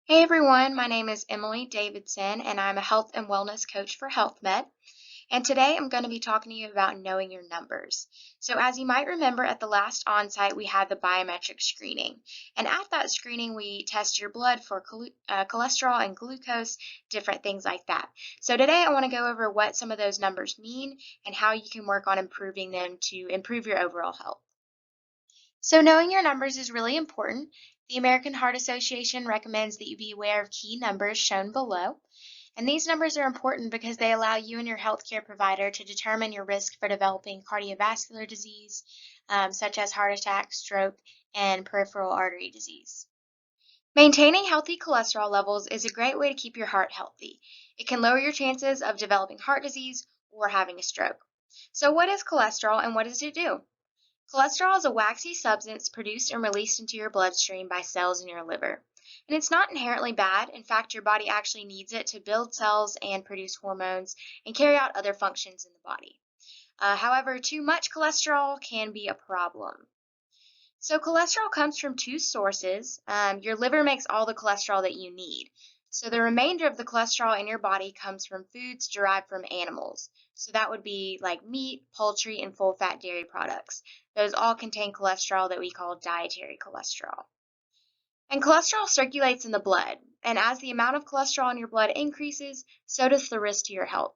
Hey everyone, my name is Emily Davidson and I'm a health and wellness coach for HealthMed. And today I'm going to be talking to you about knowing your numbers. So, as you might remember, at the last onsite, we had the biometric screening. And at that screening, we test your blood for cholesterol and glucose, different things like that. So, today I want to go over what some of those numbers mean and how you can work on improving them to improve your overall health. So, knowing your numbers is really important. The American Heart Association recommends that you be aware of key numbers shown below. And these numbers are important because they allow you and your healthcare provider to determine your risk for developing cardiovascular disease, such as heart attack, stroke, and peripheral artery disease. Maintaining healthy cholesterol levels is a great way to keep your heart healthy. It can lower your chances of developing heart disease or having a stroke. So, what is cholesterol and what does it do? Cholesterol is a waxy substance produced and released into your bloodstream by cells in your liver. And it's not inherently bad. In fact, your body actually needs it to build cells and produce hormones and carry out other functions in the body. However, too much cholesterol can be a problem. So, cholesterol comes from two sources. Your liver makes all the cholesterol that you need. So, the remainder of the cholesterol in your body comes from foods derived from animals. So, that would be like meat, poultry, and full fat dairy products. Those all contain cholesterol that we call dietary cholesterol. And cholesterol circulates in the blood. And as the amount of cholesterol in your blood increases, so does the risk to your health.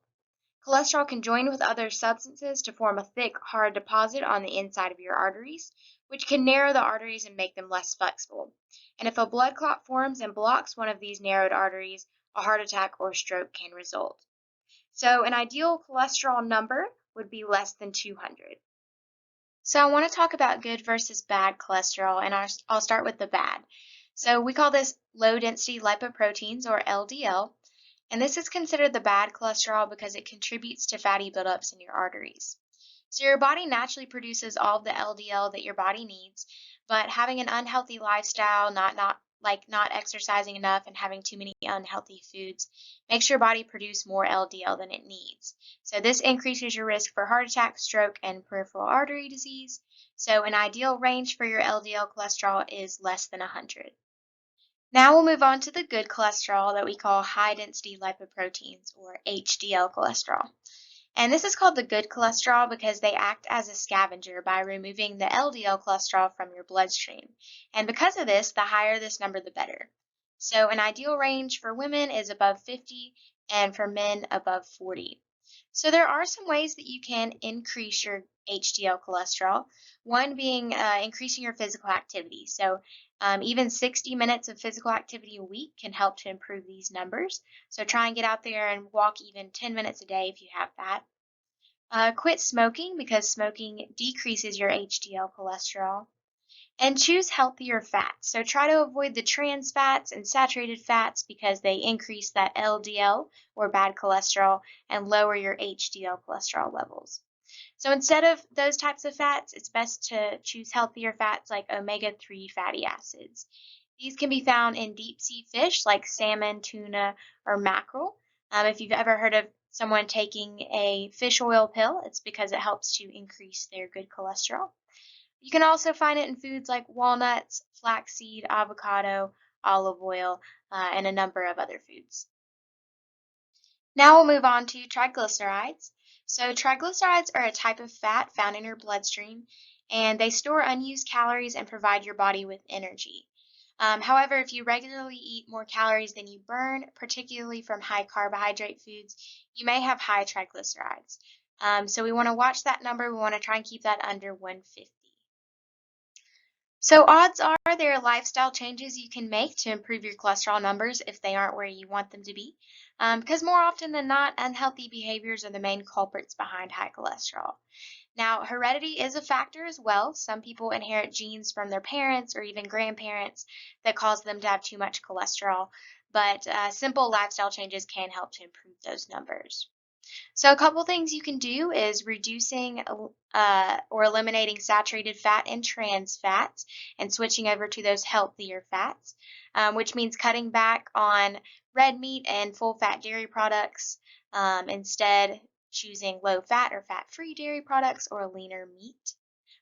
Cholesterol can join with other substances to form a thick, hard deposit on the inside of your arteries, which can narrow the arteries and make them less flexible. And if a blood clot forms and blocks one of these narrowed arteries, a heart attack or stroke can result. So, an ideal cholesterol number would be less than 200. So, I want to talk about good versus bad cholesterol, and I'll start with the bad. So, we call this low density lipoproteins or LDL, and this is considered the bad cholesterol because it contributes to fatty buildups in your arteries. So your body naturally produces all of the LDL that your body needs, but having an unhealthy lifestyle, not exercising enough and having too many unhealthy foods makes your body produce more LDL than it needs. So this increases your risk for heart attack, stroke, and peripheral artery disease. So an ideal range for your LDL cholesterol is less than 100. Now we'll move on to the good cholesterol that we call high density lipoproteins or HDL cholesterol. And this is called the good cholesterol because they act as a scavenger by removing the LDL cholesterol from your bloodstream. And because of this, the higher this number, the better. So an ideal range for women is above 50 and for men above 40. So there are some ways that you can increase your HDL cholesterol. One being increasing your physical activity. So even 60 minutes of physical activity a week can help to improve these numbers. So try and get out there and walk even 10 minutes a day if you have that. Quit smoking because smoking decreases your HDL cholesterol. And choose healthier fats. So try to avoid the trans fats and saturated fats because they increase that LDL or bad cholesterol and lower your HDL cholesterol levels. So instead of those types of fats, it's best to choose healthier fats like omega-3 fatty acids. These can be found in deep sea fish like salmon, tuna, or mackerel. If you've ever heard of someone taking a fish oil pill, it's because it helps to increase their good cholesterol. You can also find it in foods like walnuts, flaxseed, avocado, olive oil, and a number of other foods. Now we'll move on to triglycerides. So triglycerides are a type of fat found in your bloodstream, and they store unused calories and provide your body with energy. However, if you regularly eat more calories than you burn, particularly from high carbohydrate foods, you may have high triglycerides. So we want to watch that number. We want to try and keep that under 150. So odds are there are lifestyle changes you can make to improve your cholesterol numbers if they aren't where you want them to be. Because more often than not, unhealthy behaviors are the main culprits behind high cholesterol. Now, heredity is a factor as well. Some people inherit genes from their parents or even grandparents that cause them to have too much cholesterol, but simple lifestyle changes can help to improve those numbers. So a couple things you can do is reducing or eliminating saturated fat and trans fats and switching over to those healthier fats, which means cutting back on red meat and full fat dairy products, instead choosing low fat or fat-free dairy products or leaner meat.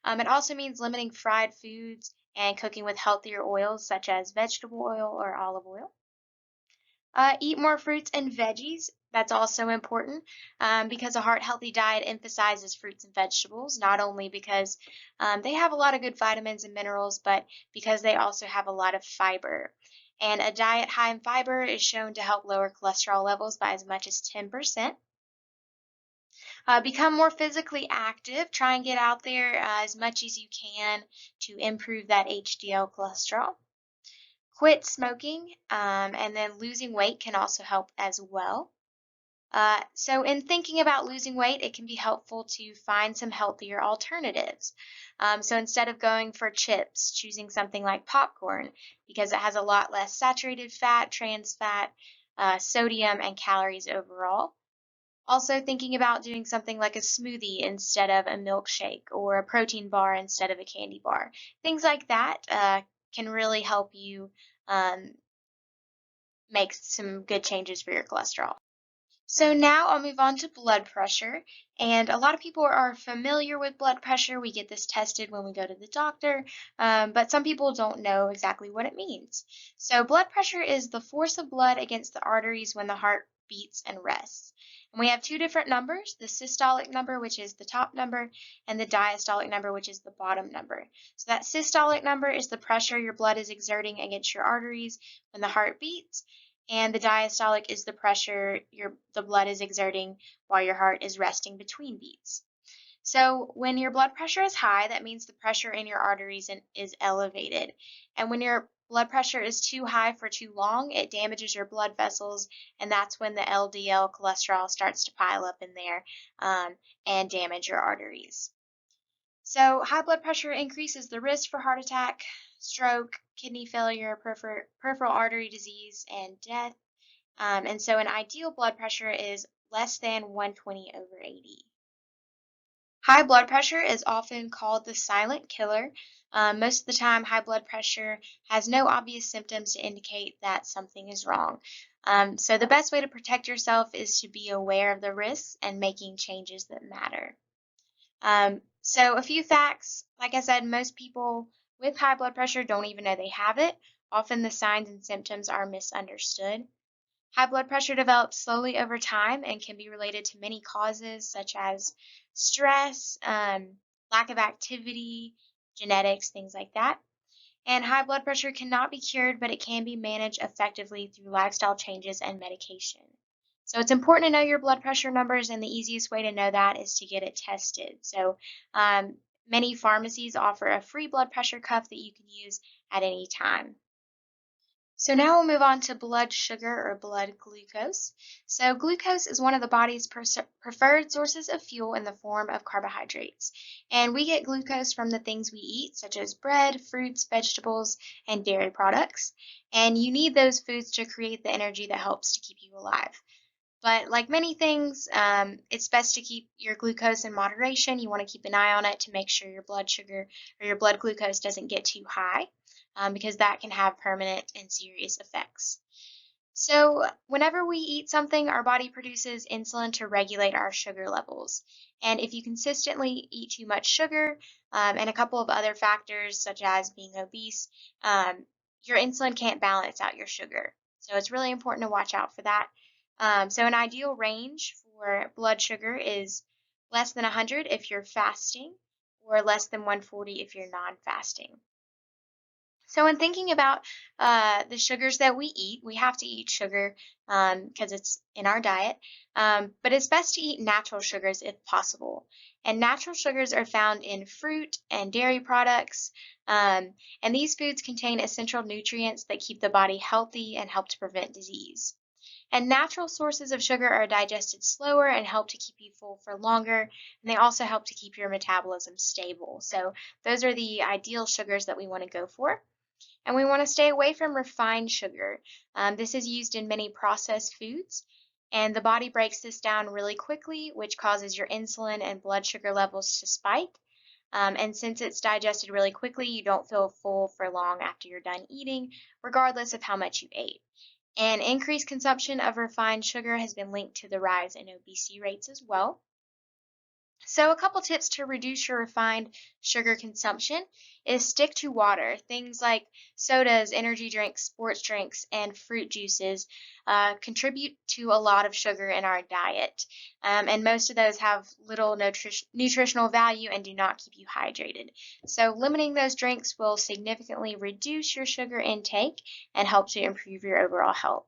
It also means limiting fried foods and cooking with healthier oils such as vegetable oil or olive oil. Eat more fruits and veggies. That's also important because a heart healthy diet emphasizes fruits and vegetables, not only because they have a lot of good vitamins and minerals, but because they also have a lot of fiber. And a diet high in fiber is shown to help lower cholesterol levels by as much as 10%. Become more physically active. Try and get out there as much as you can to improve that HDL cholesterol. Quit smoking, and then losing weight can also help as well. So, in thinking about losing weight, it can be helpful to find some healthier alternatives. So, instead of going for chips, choosing something like popcorn because it has a lot less saturated fat, trans fat, sodium, and calories overall. Also, thinking about doing something like a smoothie instead of a milkshake or a protein bar instead of a candy bar. Things like that can really help you um, make some good changes for your cholesterol. So now I'll move on to blood pressure. And a lot of people are familiar with blood pressure. We get this tested when we go to the doctor, but some people don't know exactly what it means. So blood pressure is the force of blood against the arteries when the heart beats and rests. And we have two different numbers, the systolic number, which is the top number, and the diastolic number, which is the bottom number. So that systolic number is the pressure your blood is exerting against your arteries when the heart beats, and the diastolic is the pressure the blood is exerting while your heart is resting between beats. So when your blood pressure is high, that means the pressure in your arteries is elevated. And when your blood pressure is too high for too long, it damages your blood vessels, and that's when the LDL cholesterol starts to pile up in there and damage your arteries. So high blood pressure increases the risk for heart attack, stroke, kidney failure, peripheral artery disease, and death. And so an ideal blood pressure is less than 120 over 80. High blood pressure is often called the silent killer. Most of the time, high blood pressure has no obvious symptoms to indicate that something is wrong. So the best way to protect yourself is to be aware of the risks and making changes that matter. So a few facts, like I said, most people with high blood pressure don't even know they have it. Often the signs and symptoms are misunderstood. High blood pressure develops slowly over time and can be related to many causes such as stress, lack of activity, genetics, things like that. And high blood pressure cannot be cured, but it can be managed effectively through lifestyle changes and medication. So it's important to know your blood pressure numbers, and the easiest way to know that is to get it tested. So many pharmacies offer a free blood pressure cuff that you can use at any time. So now we'll move on to blood sugar or blood glucose. So glucose is one of the body's preferred sources of fuel in the form of carbohydrates. And we get glucose from the things we eat, such as bread, fruits, vegetables, and dairy products. And you need those foods to create the energy that helps to keep you alive. But like many things, it's best to keep your glucose in moderation. You want to keep an eye on it to make sure your blood sugar or your blood glucose doesn't get too high, because that can have permanent and serious effects. So, whenever we eat something, our body produces insulin to regulate our sugar levels. And if you consistently eat too much sugar, and a couple of other factors, such as being obese, your insulin can't balance out your sugar. So, it's really important to watch out for that. So, an ideal range for blood sugar is less than 100 if you're fasting, or less than 140 if you're non fasting. So, when thinking about the sugars that we eat, we have to eat sugar because it's in our diet, but it's best to eat natural sugars if possible. And natural sugars are found in fruit and dairy products, and these foods contain essential nutrients that keep the body healthy and help to prevent disease. And natural sources of sugar are digested slower and help to keep you full for longer, and they also help to keep your metabolism stable. So, those are the ideal sugars that we want to go for. And we want to stay away from refined sugar. This is used in many processed foods, and the body breaks this down really quickly, which causes your insulin and blood sugar levels to spike. And since it's digested really quickly, you don't feel full for long after you're done eating, regardless of how much you ate. And increased consumption of refined sugar has been linked to the rise in obesity rates as well. So, a couple tips to reduce your refined sugar consumption is stick to water. Things like sodas, energy drinks, sports drinks, and fruit juices contribute to a lot of sugar in our diet. And most of those have little nutritional value and do not keep you hydrated. So, limiting those drinks will significantly reduce your sugar intake and help to improve your overall health.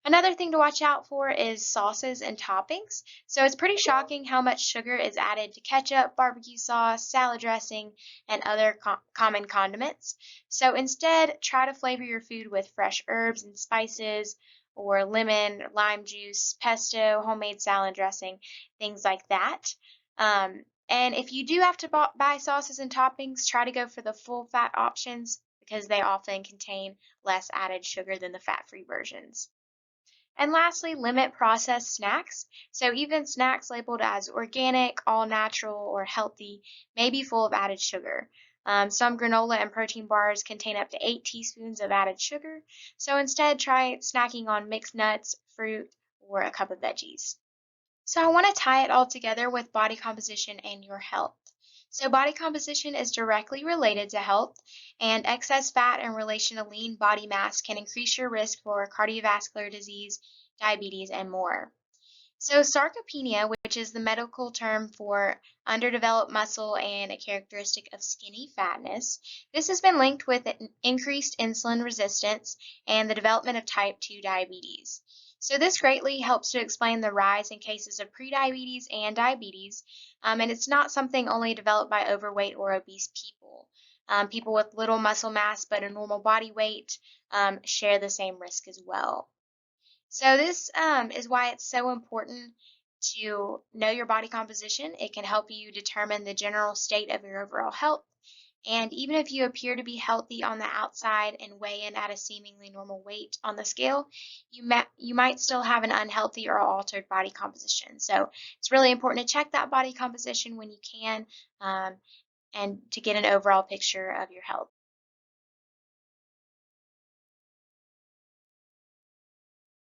Another thing to watch out for is sauces and toppings. So it's pretty shocking how much sugar is added to ketchup, barbecue sauce, salad dressing, and other common condiments. So instead, try to flavor your food with fresh herbs and spices, or lemon, lime juice, pesto, homemade salad dressing, things like that. And if you do have to buy sauces and toppings, try to go for the full fat options because they often contain less added sugar than the fat-free versions. And lastly, limit processed snacks. So even snacks labeled as organic, all natural, or healthy may be full of added sugar. Some granola and protein bars contain up to 8 teaspoons of added sugar. So instead, try snacking on mixed nuts, fruit, or a cup of veggies. So I want to tie it all together with body composition and your health. So body composition is directly related to health, and excess fat in relation to lean body mass can increase your risk for cardiovascular disease, diabetes, and more. So sarcopenia, which is the medical term for underdeveloped muscle and a characteristic of skinny fatness, this has been linked with increased insulin resistance and the development of type 2 diabetes. So this greatly helps to explain the rise in cases of prediabetes and diabetes, and it's not something only developed by overweight or obese people. People with little muscle mass but a normal body weight share the same risk as well. So this is why it's so important to know your body composition. It can help you determine the general state of your overall health. And even if you appear to be healthy on the outside and weigh in at a seemingly normal weight on the scale, you might still have an unhealthy or altered body composition. So it's really important to check that body composition when you can, um, and to get an overall picture of your health.